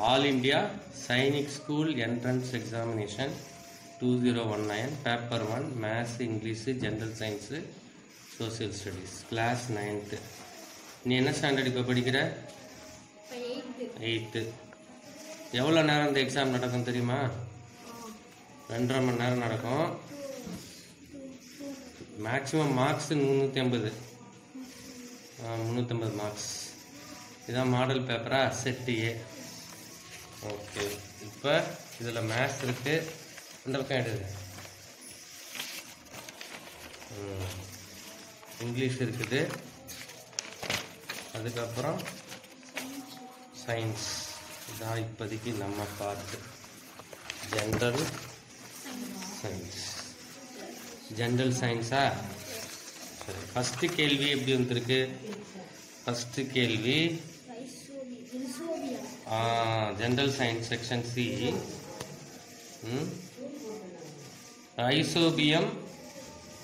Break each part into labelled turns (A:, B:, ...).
A: All India Sainik School Entrance Examination 2019 Paper 1 Maths, English, General Science, Social Studies Class 9th. நீ என்ன standard இப்போ படிக்கிற? 8th. எவ்வளோ நேரம் இந்த எக்ஸாம் நடக்கும் தெரியுமா? 2.5 மணி நேரம் நடக்கும். Maximum marks 350. 350 மார்க்ஸ். இதான் மாடல் பேப்பரா? Set A. ஓகே, இப்போ இதில் மேத்ஸ் இருக்கு. இந்த பக்கம் எடுது. இங்கிலீஷ் இருக்குது. அதுக்கப்புறம் சயின்ஸ். இதான் இப்போதைக்கு நம்ம பார்த்து ஜென்ரல் சயின்ஸ். ஜென்ரல் சயின்ஸா? சரி, ஃபஸ்ட்டு கேள்வி எப்படி வந்திருக்கு? ஃபஸ்ட்டு கேள்வி general science section C. Rhizobium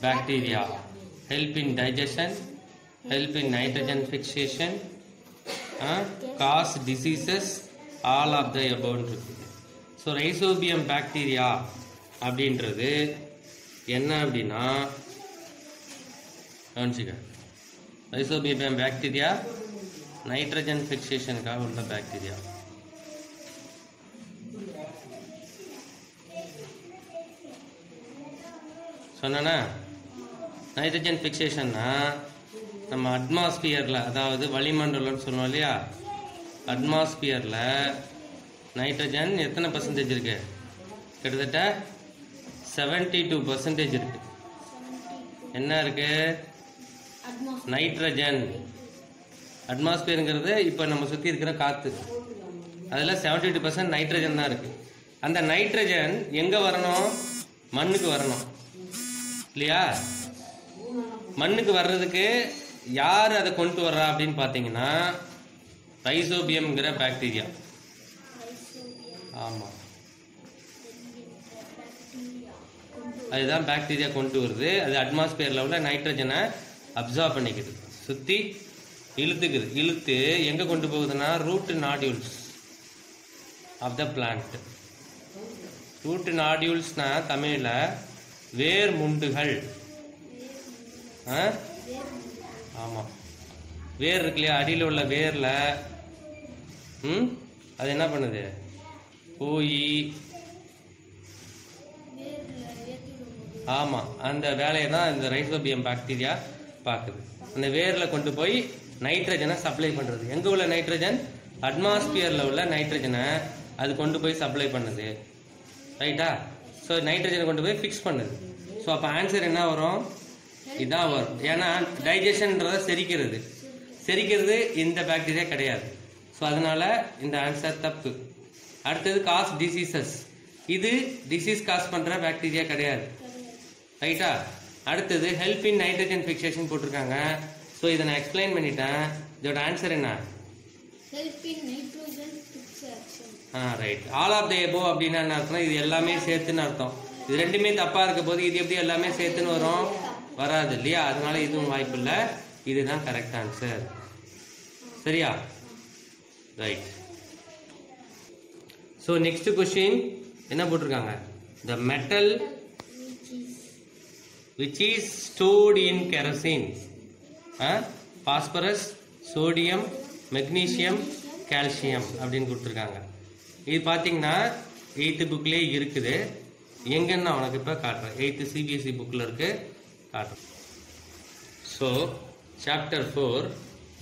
A: bacteria help in digestion, help in nitrogen fixation, cause diseases, all of the above இருக்குது. ஸோ Rhizobium bacteria அப்படின்றது என்ன அப்படின்னா, கவனிச்சுக்க. Rhizobium bacteria நைட்ரஜன் ஃபிக்சேஷனுக்காக உள்ள பாக்டீரியா. சொன்னா நைட்ரஜன் ஃபிக்சேஷன்னா நம்ம அட்மாஸ்பியரில், அதாவது வளிமண்டலம்னு சொல்லுவோம் இல்லையா, அட்மாஸ்பியரில் நைட்ரஜன் எத்தனை பர்சன்டேஜ் இருக்கு? கிட்டத்தட்ட 72% இருக்கு. என்ன இருக்கு? நைட்ரஜன். அட்மாஸ்பியருங்கிறது இப்போ நம்ம சுற்றி இருக்கிற காற்று, அதில் 72% நைட்ரஜன் தான் இருக்கு. அந்த நைட்ரஜன் எங்கே வரணும்? மண்ணுக்கு வரணும் இல்லையா? மண்ணுக்கு வர்றதுக்கு யார் அதை கொண்டு வர்றா அப்படின்னு பார்த்தீங்கன்னா ரைசோபியம்ங்கிற பாக்டீரியா. ஆமாம், அதுதான் பாக்டீரியா கொண்டு வருது. அது அட்மாஸ்பியரில் உள்ள நைட்ரஜனை அப்சார்ப் பண்ணிக்குது, சுற்றி இழுத்துக்குது. இழுத்து எங்கே கொண்டு போகுதுன்னா root nodules of the plant. Root நாடியூல்ஸ்னா தமிழில் வேர் முண்டுகள். ஆமாம், வேர் இருக்கு இல்லையா, அடியில் உள்ள வேரில் அது என்ன பண்ணுது? போய் ஆமாம், அந்த வேலையை தான் இந்த ரைசோபியம் பாக்டீரியா பார்க்குது. அந்த வேரில் கொண்டு போய் நைட்ரஜனை சப்ளை பண்ணுறது. எங்கே உள்ள நைட்ரஜன்? அட்மாஸ்பியரில் உள்ள நைட்ரஜனை அது கொண்டு போய் சப்ளை பண்ணுது. ரைட்டா? ஸோ நைட்ரஜனை கொண்டு போய் ஃபிக்ஸ் பண்ணுது. ஸோ அப்போ ஆன்சர் என்ன வரும்? இதான் வரும். ஏன்னா டைஜஷன்றதை செரிக்கிறது. செரிக்கிறது இந்த பாக்டீரியா கிடையாது. ஸோ அதனால இந்த ஆன்சர் தப்பு. அடுத்தது காஸ் டிசீசஸ். இது டிசீஸ் காஸ் பண்ணுற பாக்டீரியா கிடையாது. ரைட்டா? அடுத்தது ஹெல்ப் இன் நைட்ரஜன் ஃபிக்சேஷன் போட்டிருக்காங்க. ஸோ இதை நான் எக்ஸ்பிளைன் பண்ணிட்டேன். இதோட ஆன்சர் என்ன? Right. All of the above அப்படின்னா என்ன அர்த்தம்? இது எல்லாமே சேர்த்துன்னு அர்த்தம். இது ரெண்டுமே தப்பா இருக்க போது இது எப்படி எல்லாமே சேர்த்துன்னு வரும்? வராது இல்லையா? அதனால இதுவும் வாய்ப்பு இல்லை. இதுதான் கரெக்ட் ஆன்சர். சரியா? ரைட். ஸோ நெக்ஸ்ட் கொஸ்டின் என்ன போட்டிருக்காங்க? த metal which is stored in kerosene. Phosphorus, sodium, magnesium, calcium அப்படின்னு கொடுத்துருக்காங்க. இது பார்த்தீங்கன்னா 8th புக்லேயே இருக்குது. எங்கன்னா உனக்கு இப்போ காட்டுறேன். 8th CBSE புக்கில் இருக்கு, காட்டுறேன். So chapter 4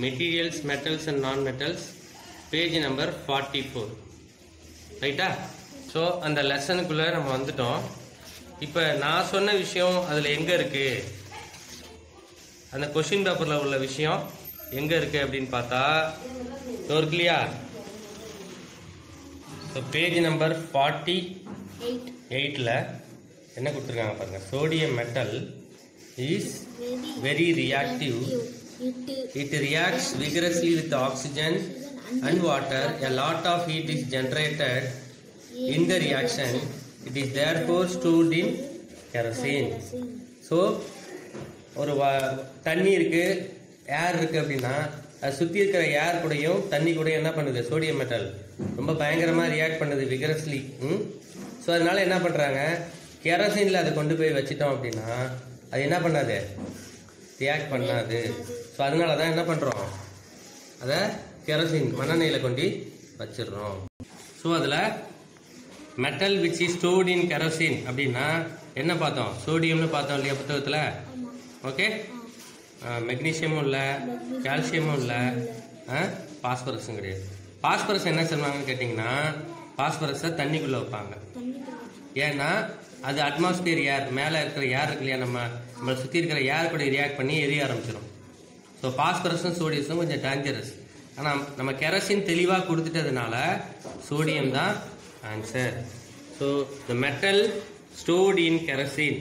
A: materials, metals and நான் மெட்டல்ஸ், பேஜ் நம்பர் 44. ரைட்டா? ஸோ அந்த லெசனுக்குள்ளே நம்ம வந்துட்டோம். இப்போ நான் சொன்ன விஷயம் அதில் எங்கே இருக்கு? அந்த கொஸ்டின் பேப்பரில் உள்ள விஷயம் எங்கே இருக்கு அப்படின்னு பார்த்தா இருக்கு இல்லையா? ஸோ பேஜ் நம்பர் 48ல் என்ன கொடுத்துருக்காங்க பாருங்க. Sodium metal is very reactive. It reacts vigorously with oxygen and water. A lot of heat is generated in the reaction. It is therefore stored in kerosene. So ஒரு தண்ணி இருக்கு, ஏர் இருக்கு அப்படின்னா அது சுற்றி இருக்கிற ஏர் கூடயும் தண்ணி கூடயும் என்ன பண்ணுது, சோடியம் மெட்டல் ரொம்ப பயங்கரமாக ரியாக்ட் பண்ணுது விகரஸ்லி. ஸோ அதனால என்ன பண்ணுறாங்க, கெரோசினில் அதை கொண்டு போய் வச்சிட்டோம் அப்படின்னா அது என்ன பண்ணாது, ரியாக்ட் பண்ணாது. ஸோ அதனால தான் என்ன பண்ணுறோம், அதை கெரோசின் மண்ணெண்ணெயில் கொண்டு வச்சிடுறோம். ஸோ அதில் metal which is stored in kerosene அப்படின்னா என்ன பார்த்தோம், சோடியம்னு பார்த்தோம் இல்லையா புத்தகத்தில். ஓகே, மெக்னீஷியமும் இல்லை, கால்சியமும் இல்லை, பாஸ்பரஸும் கிடையாது. பாஸ்பரஸ் என்ன சொல்லுவாங்கன்னு கேட்டிங்கன்னா, பாஸ்பரஸை தண்ணிக்குள்ளே வைப்பாங்க. ஏன்னா அது அட்மாஸ்பியர் ஏர், மேலே இருக்கிற ஏர் இருக்கு இல்லையா, நம்மளை சுற்றி இருக்கிற ஏர் கூட ரியாக்ட் பண்ணி எரிய ஆரம்பிச்சிடும். ஸோ பாஸ்பரஸும் சோடியஸும் கொஞ்சம் டேஞ்சரஸ். ஆனால் நம்ம கெரோசின் தெளிவாக கொடுத்துட்டதுனால சோடியம் தான் answer. So the metal stored in kerosene,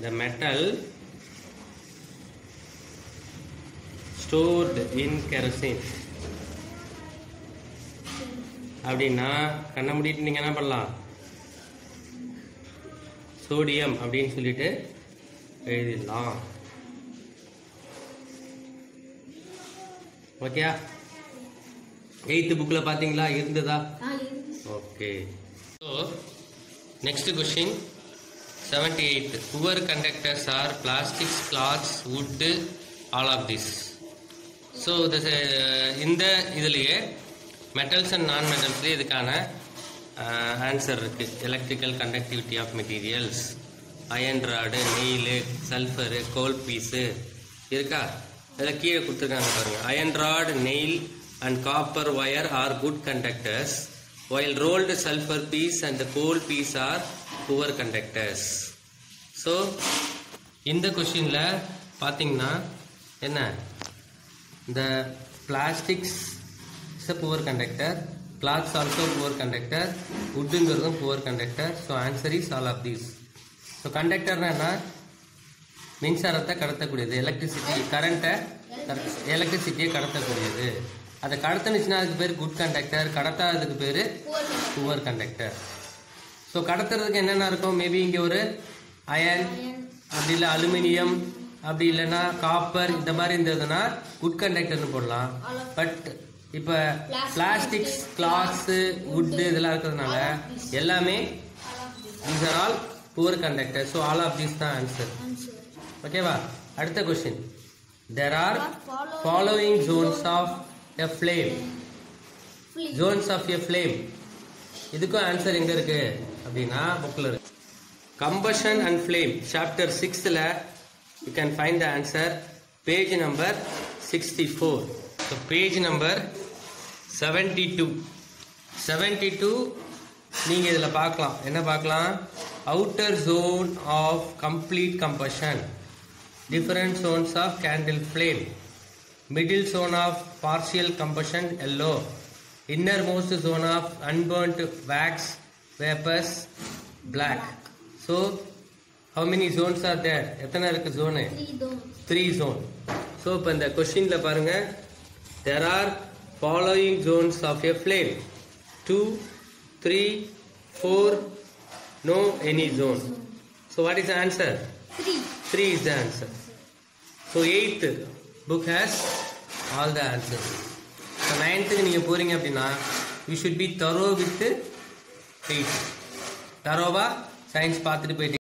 A: the metal stored in kerosene அப்படின்னா கண்ண மூடிட்டு நீங்க என்ன பண்ணலாம், சோடியம் அப்படின்னு சொல்லிட்டு எழுதிடலாம். ஓகே, 8th புக்ல பாத்தீங்களா, இருந்ததா? Okay. So next question 78. Poor conductors are plastics, clothes, wood, all of this. So இந்த இதுலேயே மெட்டல்ஸ் அண்ட் நான் மெட்டல்ஸ்லேயே இதுக்கான ஆன்சர் இருக்குது. Electrical conductivity of materials, iron rod, nail, sulphur, coal piece இருக்கா, இதில் கீழே கொடுத்துருக்காங்க பாருங்கள். Iron rod, nail and copper wire are good conductors, while rolled sulfur piece and the coal piece are poor conductors. So இந்த கொஷினில் பார்த்தீங்கன்னா என்ன, the plastics is a poor conductor, cloths also poor conductor, wood is poor conductor. So answer is all of these. So conductor na மின்சாரத்தை கடத்தக்கூடியது, electricity கரண்ட்டை எலக்ட்ரிசிட்டியை கடத்தக்கூடியது. அதை கடத்துனுச்சுன்னா அதுக்கு பேர் good conductor, கடத்தாததுக்கு பேர் புவர் கண்டக்டர். ஸோ கடத்துறதுக்கு என்னென்ன இருக்கும், மேபி இங்கே ஒரு அயன், அப்படி இல்லை அலுமினியம், அப்படி இல்லைன்னா காப்பர், இந்த மாதிரி இருந்ததுன்னா குட் கண்டக்டர்னு போடலாம். பட் இப்போ பிளாஸ்டிக்ஸ், கிளாத்ஸு, வுட்டு இதெல்லாம் இருக்கிறதுனால எல்லாமே these are all poor conductors. So all of these தான் ஆன்சர். ஓகேவா? அடுத்த question, there are following zones of a flame. zones of a flame, இதுக்கும் ஆன்சர் எங்க இருக்கு அப்படின்னா புக்ல இருக்கு. combustion and flame chapter 6ல you can find the answer, page number 64. So page number 72 நீங்க இதுல பார்க்கலாம், என்ன பார்க்கலாம், outer zone of complete combustion, different zones of candle flame, middle zone of partial combustion yellow, innermost zone of unburnt wax vapors black. So how many zones are there? எத்தனை இருக்கு zone? 3 zone. So இப்போ இந்த கொஸ்டின்ல பாருங்க, there are following zones of a flame, 2, 3, 4, no any zone. So what is the answer? 3 is the answer. So 8th book has all the answers. So 9th நீங்க போறீங்க அப்படின்னா you should be thorough with 8. தரோவா science பார்த்துட்டு போயிட்டு